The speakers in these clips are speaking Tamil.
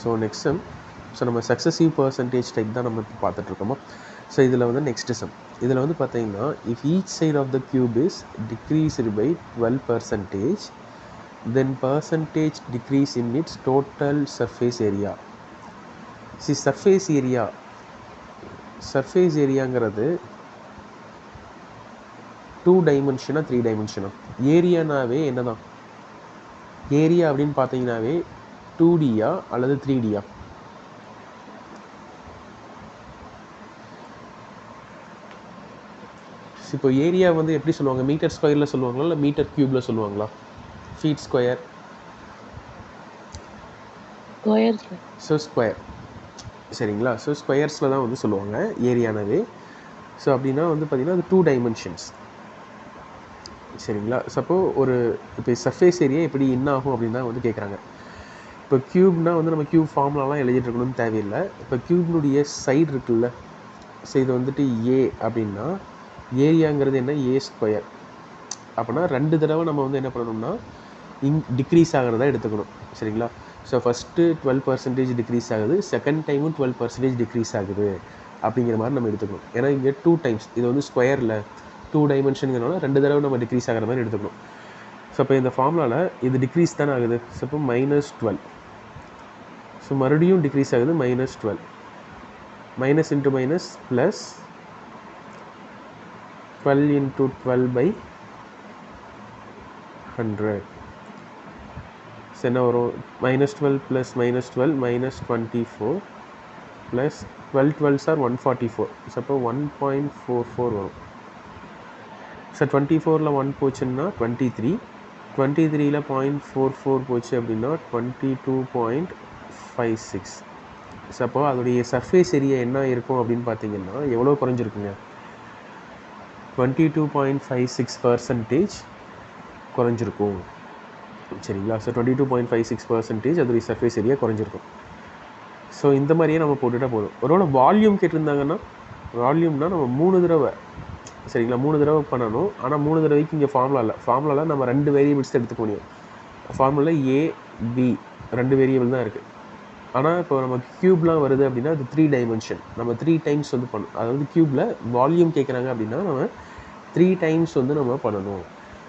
So next sum. ஸோ நம்ம சக்ஸஸிவ் பர்சன்டேஜ் டைப் தான் நம்ம இப்போ பார்த்துட்ருக்கோமா. ஸோ இதில் வந்து நெக்ஸ்ட் சம். இதில் வந்து பார்த்தீங்கன்னா if each side of the cube is decreased by 12%, then percentage decrease in its total surface area. Surface ஏரியாங்கிறது 2 டைமென்ஷனா 3 டைமென்ஷனா? ஏரியானாவே என்ன தான்? ஏரியா அப்படின்னு பார்த்தீங்கன்னாவே 2Dயா அல்லது 3Dயா? இப்போ ஏரியா வந்து எப்படி சொல்லுவாங்க? மீட்டர் ஸ்கொயரில் சொல்லுவாங்களா இல்லை மீட்டர் க்யூப்பில் சொல்லுவாங்களா? Feet square? ஸோ ஸ்கொயர், சரிங்களா? ஸோ ஸ்கொயர்ஸில் தான் வந்து சொல்லுவாங்க ஏரியானவே. ஸோ அப்படின்னா வந்து பார்த்திங்கன்னா அது 2 டைமென்ஷன்ஸ், சரிங்களா? சப்போ ஒரு இப்போ சர்ஃபேஸ் ஏரியா எப்படி என்ன ஆகும் அப்படின்னு தான் வந்து கேட்குறாங்க. இப்போ க்யூப்னால் வந்து நம்ம க்யூப் ஃபார்முலாலாம் எழுதிட்டு இருக்கணும்னு தேவையில்லை. இப்போ க்யூப்னுடைய சைடு இருக்குல்ல, ஸோ இது வந்துட்டு ஏ அப்படின்னா ஏரியாங்கிறது என்ன? ஏ ஸ்கொயர். அப்படின்னா 2 தடவை நம்ம வந்து என்ன பண்ணணும்னா டிக்ரீஸ் ஆகிறதா எடுத்துக்கணும், சரிங்களா? ஸோ ஃபஸ்ட்டு 12% டிக்ரீஸ் ஆகுது, செகண்ட் டைமும் 12% டிக்ரீஸ் ஆகுது அப்படிங்கிற மாதிரி நம்ம எடுத்துக்கணும். ஏன்னா இங்கே 2 டைம்ஸ், இது வந்து ஸ்கொயரில் 2 டைமென்ஷனுங்கிறனால 2 தடவை நம்ம டிக்ரீஸ் ஆகிற மாதிரி எடுத்துக்கணும். ஸோ இப்போ இந்த ஃபார்முலாவில் இது டிக்ரீஸ் தானே ஆகுது. ஸோ இப்போ -12. ஸோ மறுபடியும் டிக்ரீஸ் ஆகுது -12. Minus into minus plus 12 into 12 by 100. So என்ன வரும்? -12 + -12 -24 ப்ளஸ் 12 12s are 144. ஸோ அப்போ 1.44 வரும். ஸோ 24ல் 1 போச்சுன்னா 23, 23ல் 0.44 போச்சு அப்படின்னா 22.56. ஸோ அப்போ அதோடைய சர்ஃபேஸ் ஏரியா என்ன இருக்கும் அப்படின்னு பார்த்தீங்கன்னா எவ்வளோ குறைஞ்சிருக்குங்க? 22.56% குறைஞ்சிருக்கும், சரிங்களா? ஸோ 22.56% அதோடைய சர்ஃபேஸ் ஏரியா குறைஞ்சிருக்கும். ஸோ இந்த மாதிரியே நம்ம போட்டுட்டா போதும். ஒருவேளை வால்யூம் கேட்டிருந்தாங்கன்னா, வால்யூம்னா நம்ம 3 தடவை, சரிங்களா, 3 தடவை பண்ணணும். ஆனால் 3 தடவைக்கு இங்கே ஃபார்முலாவில் நம்ம 2 வேரியபிள்ஸ் எடுத்துக்க முடியும். ஃபார்முலா ஏ பி 2 வேரியபிள் தான் இருக்குது. ஆனால் இப்போ நம்ம க்யூப்லாம் வருது அப்படின்னா அது 3 டைமென்ஷன். நம்ம 3 டைம்ஸ் வந்து பண்ணணும். அதாவது க்யூப்பில் வால்யூம் கேட்குறாங்க அப்படின்னா நம்ம 3 டைம்ஸ் வந்து நம்ம பண்ணணும்.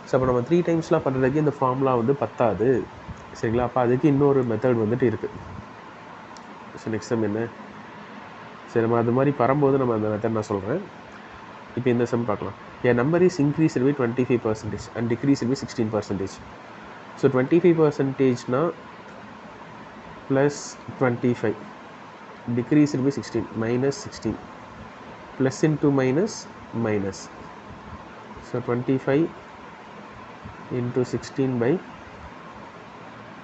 ஸோ அப்போ நம்ம 3 டைம்ஸ்லாம் பண்ணுறதுக்கு இந்த ஃபார்முலா வந்து பத்தாது, சரிங்களா? அப்போ அதுக்கு இன்னொரு மெத்தட் வந்துட்டு இருக்குது. ஸோ நெக்ஸ்ட் சம் என்ன? சரி, நம்ம அது மாதிரி வரும்போது நம்ம அந்த மெத்தட் நான் சொல்கிறேன். இப்போ இந்த சம் பார்க்கலாம். A number is increased by 25% and decreased by 16%. So 25%னா plus 25, decreased by 16 -16, plus into minus minus. So 25 into 16 by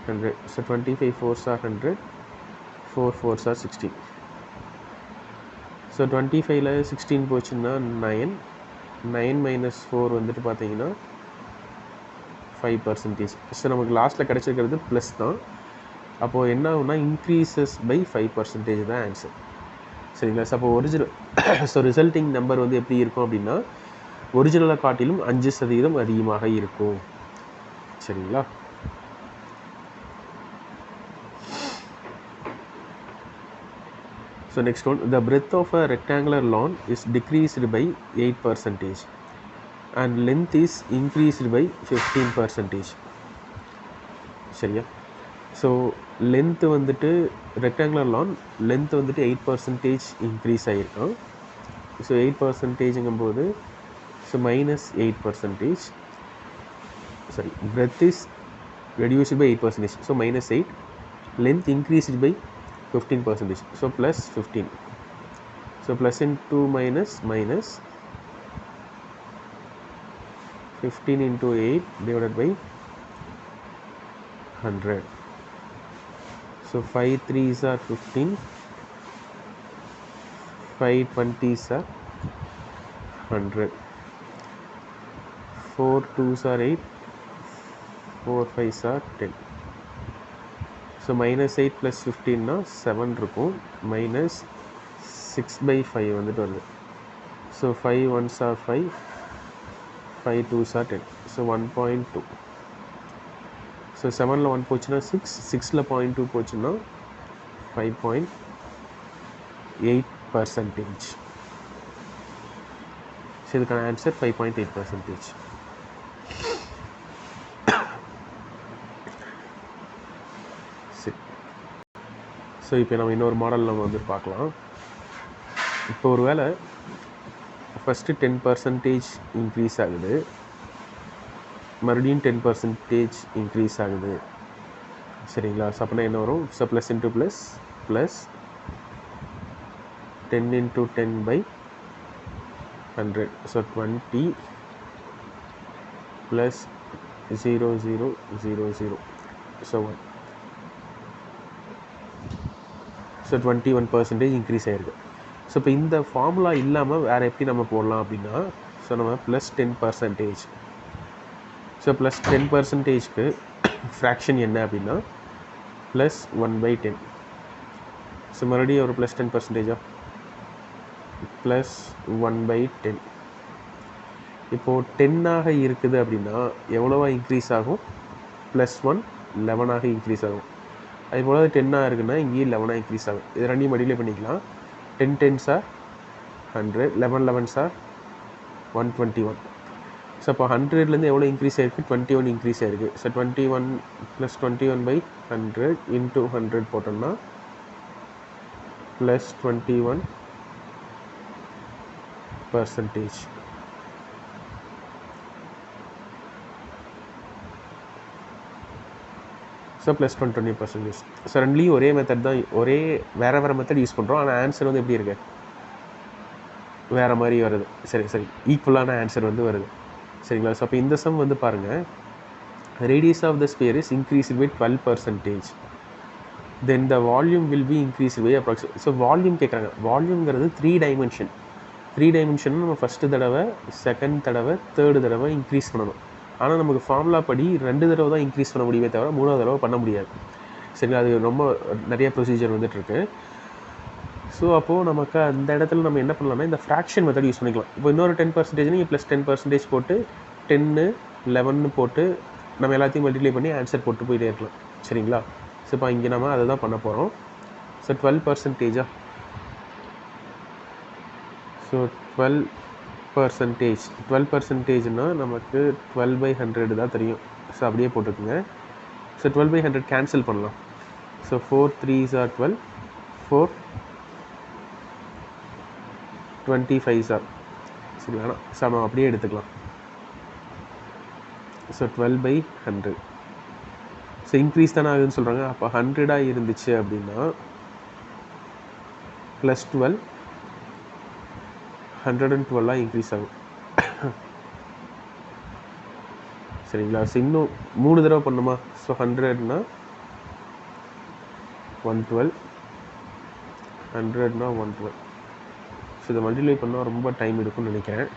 100. So 25 4s are 100, 4 4s are 16. So 25ல் 16 போச்சுன்னா 9, 9 minus 4 வந்துட்டு பார்த்தீங்கன்னா 5%. ஸோ நமக்கு லாஸ்ட்டில் கிடச்சிருக்கிறது ப்ளஸ் தான். அப்போது என்ன ஆகுனா இன்க்ரீசஸ் பை 5% தான் ஆன்சர், சரிங்களா? ஸோ அப்போ ஸோ ரிசல்ட்டிங் நம்பர் வந்து எப்படி இருக்கும் அப்படின்னா ஒரிஜினலை காட்டிலும் 5% அதிகமாக இருக்கும், சரிங்களா? So next one. The breadth of a rectangular lawn is decreased by 8% and length is increased by 15%. சரியா? ஸோ லென்த்து வந்துட்டு ரெக்டாங்குலர் லான் லென்த்து வந்துட்டு 8% இன்க்ரீஸ் ஆகிருக்கும். ஸோ 8%ங்கும்போது so -8%. Sorry, breadth is reduced by 8%. So -8. Length increased by 15%. So +15. So plus into minus minus 15 into 8 divided by 100. So 5 3s are 15, 5 20s are 100, 4 2s are 8, 4 5s are 10. So -8 plus 15 na 7 இருக்கும், minus 6/5 வந்துட்டு வருது. So 5 1s are 5, 5 2s are 10. So 1.2. So 7ல் 1 போச்சுன்னா 6, 6ல் 0.2 போச்சுன்னா 5.8%. ஸோ இதுக்கான ஆன்சர் 5.8%. சரி, ஸோ இப்போ நம்ம இன்னொரு மாடல் நம்ம வந்து பார்க்கலாம். இப்போ ஒரு வேளை ஃபஸ்ட்டு 10% இன்க்ரீஸ் ஆகுது, மறுபடியும் 10% இன்க்ரீஸ் ஆகுது, சரிங்களா? ஸோ அப்படின்னா என்ன வரும்? So plus into plus plus 10 into 10/100. So 20 plus 0000. So 1. So 21% increase ஆகிருக்கு. ஸோ இப்போ இந்த ஃபார்முலா இல்லாமல் வேறு எப்படி நம்ம போடலாம் அப்படின்னா, ஸோ நம்ம ப்ளஸ் 10%. ஸோ ப்ளஸ் 10%க்கு ஃப்ராக்ஷன் என்ன அப்படின்னா ப்ளஸ் 1/10. ஸோ மறுபடியும் ஒரு ப்ளஸ் 10%, ப்ளஸ் 1/10. இப்போது 10ஆக இருக்குது அப்படின்னா எவ்வளோவா இன்க்ரீஸ் ஆகும்? ப்ளஸ் 1 11ஆக இன்க்ரீஸ் ஆகும். அதுபோல் 10ஆக இருக்குன்னா இங்கேயும் 11ஆக இன்க்ரீஸ் ஆகும். இது ரெண்டையும் மல்டிப்ளை பண்ணிக்கலாம். 10 10s are 100, 11 11s are 121. So அப்போ 100லேருந்து எவ்வளோ இன்க்ரீஸ் ஆகிருக்கு? 21 இன்க்ரீஸ் ஆகிருக்கு. ஸோ 21 ப்ளஸ் 21/100 இன்ட்டு 100 போட்டோம்னா ப்ளஸ் 21%. So plus 20%. ஸோ ரெண்டுலேயும் ஒரே மெத்தட் தான், வேறு மெத்தட் யூஸ் பண்ணுறோம். ஆனால் ஆன்சர் வந்து எப்படி இருக்கு? வேறு மாதிரி வருது. சரி ஈக்குவலான ஆன்சர் வந்து வருது, சரிங்களா? ஸோ அப்போ இந்த சம் வந்து பாருங்கள், radius of the sphere is increased by 12%, then the volume will be increased by approximate. So volume கேட்குறாங்க. வால்யூம்ங்கிறது 3 டைமென்ஷன். 3 டைமென்ஷன் நம்ம ஃபஸ்ட்டு தடவை, செகண்ட் தடவை, தேர்டு தடவை இன்க்ரீஸ் பண்ணணும். ஆனால் நமக்கு ஃபார்முலா படி 2 தடவை தான் இன்க்ரீஸ் பண்ண முடியுமே தவிர 3ஆவது தடவை பண்ண முடியாது, சரிங்களா? அது ரொம்ப நிறைய ப்ரொசீஜர் வந்துட்டுருக்கு. ஸோ அப்போது நமக்கு அந்த இடத்துல நம்ம என்ன பண்ணலாம்னா இந்த ஃப்ராக்ஷன் மெத்தட் யூஸ் பண்ணிக்கலாம். இப்போ இன்னொரு 10% நீங்கள் ப்ளஸ் 10% போட்டு 10 11 போட்டு நம்ம எல்லாத்தையும் மல்டிப்ளை பண்ணி ஆன்சர் போட்டு போயிட்டே இருக்கலாம், சரிங்களா? ஸோ இப்போ இங்கே நம்ம அதை தான் பண்ண போகிறோம். ஸோ 12%. ஸோ 12%னால் நமக்கு 12/100 தான் தெரியும். ஸோ அப்படியே போட்டுக்குங்க. ஸோ 12/100 கேன்சல் பண்ணலாம். So 4 3s are 12, 4 25s are, சரி வேணாம். ஸோ நம்ம அப்படியே எடுத்துக்கலாம். ஸோ 12/100. ஸோ இன்க்ரீஸ் தானே ஆகுதுன்னு சொல்கிறாங்க. அப்போ 100ஆக இருந்துச்சு அப்படின்னா ப்ளஸ் 12 112ஆக இன்க்ரீஸ் ஆகும், சரிங்களா? ஸோ இன்னும் 3 தடவை பண்ணுமா? ஸோ 100னா 112, 100னா 112. ஸோ இதை மல்டிப்ளை பண்ணால் ரொம்ப டைம் எடுக்கும்னு நினைக்கிறேன்.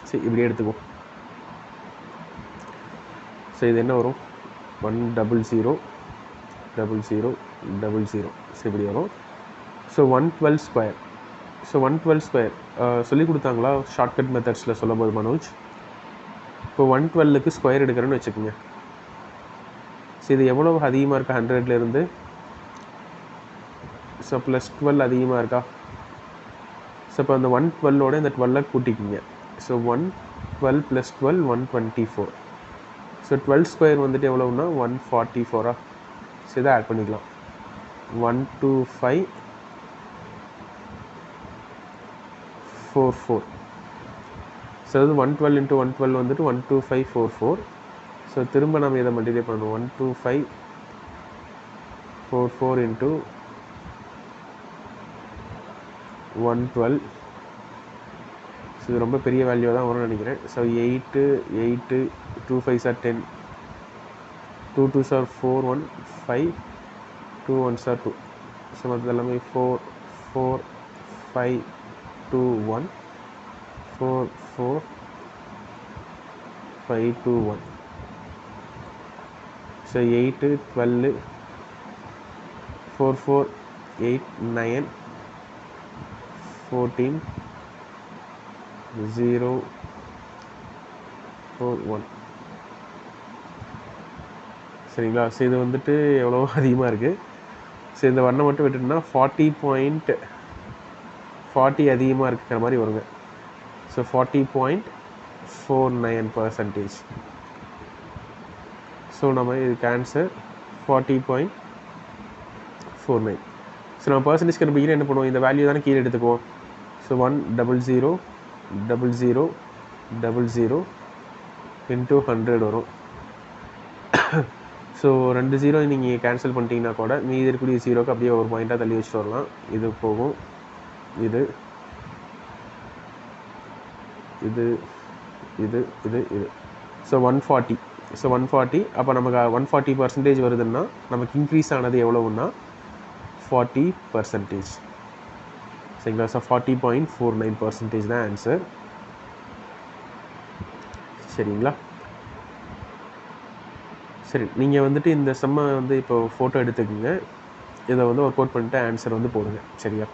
சரி இப்படியே எடுத்துக்குவோம். ஸோ இது என்ன வரும்? 100 0000. ஸோ இப்படி வரும். So 112 square. ஸோ 112 ஸ்கொயர் சொல்லி கொடுத்தாங்களா ஷார்ட்கட் மெத்தட்ஸில் சொல்லும் போது மனோஜ்? இப்போ 112க்கு ஸ்கொயர் எடுக்கிறேன்னு வச்சுக்கோங்க. ஸோ இது எவ்வளோ அதிகமாக இருக்கா 100லேருந்து? ஸோ ப்ளஸ் 12 அதிகமாக இருக்கா? ஸோ இப்போ அந்த 112ஓட இந்த 12 கூட்டிக்கிங்க. ஸோ 112 + 12 124. ஸோ 12 ஸ்கொயர் வந்துட்டு எவ்வளோன்னா 144. ஸோ இதை ஆட் பண்ணிக்கலாம். 12544. ஸோ அது 112 × 112 வந்துட்டு 12544. ஸோ திரும்ப நம்ம இதை மல்டிப்ளை பண்ணணும். 12544 × 112. ஸோ இது ரொம்ப பெரிய வேல்யூ தான் வரும்னு நினைக்கிறேன். So 8 8 2 5s are 10, 2 2s are 4 1 5 2 1s are 2. So மற்றது எல்லாமே 4 4 5 2 1 4 4 5 2 1. ஸோ 8 12 4 4 8 9 14 0 4 1. சரிங்களா? ஸோ இது வந்துட்டு எவ்வளோ அதிகமாக இருக்குது. ஸோ இந்த வண்ணம் மட்டும் விட்டுட்டுனா 40.40 அதிகமாக இருக்கிற மாதிரி வருங்க. ஸோ 40.49%. ஸோ நம்ம இதுக்கு ஆன்சர் 40.49. ஸோ நம்ம பர்சன்டேஜ் கண்டுபிடிக்கிற என்ன பண்ணுவோம், இந்த வேல்யூ தானே கீழே எடுத்துக்குவோம். ஸோ 1000000 இன்ட்டு 100 வரும். ஸோ 2 0 நீங்கள் கேன்சல் பண்ணிட்டீங்கன்னா கூட மீதி இருக்கக்கூடிய 0க்கு அப்படியே ஒரு பாயிண்ட்டாக தள்ளி வச்சுட்டு வரலாம். இது போகும், இது இது இது இது இது. ஸோ 140. ஸோ 140 அப்போ நமக்கு 140% வருதுன்னா நமக்கு இன்க்ரீஸ் ஆனது எவ்வளவுன்னா 40%. சரிங்களா? ஸோ 40.49% தான் ஆன்சர். சரிங்களா? சரி, நீங்கள் வந்துட்டு இந்த செம்மை வந்து இப்போ ஃபோட்டோ எடுத்துக்கோங்க. இதை வந்து ஒர்க் அவுட் பண்ணிட்டு ஆன்சர் வந்து போடுங்க. சரியா?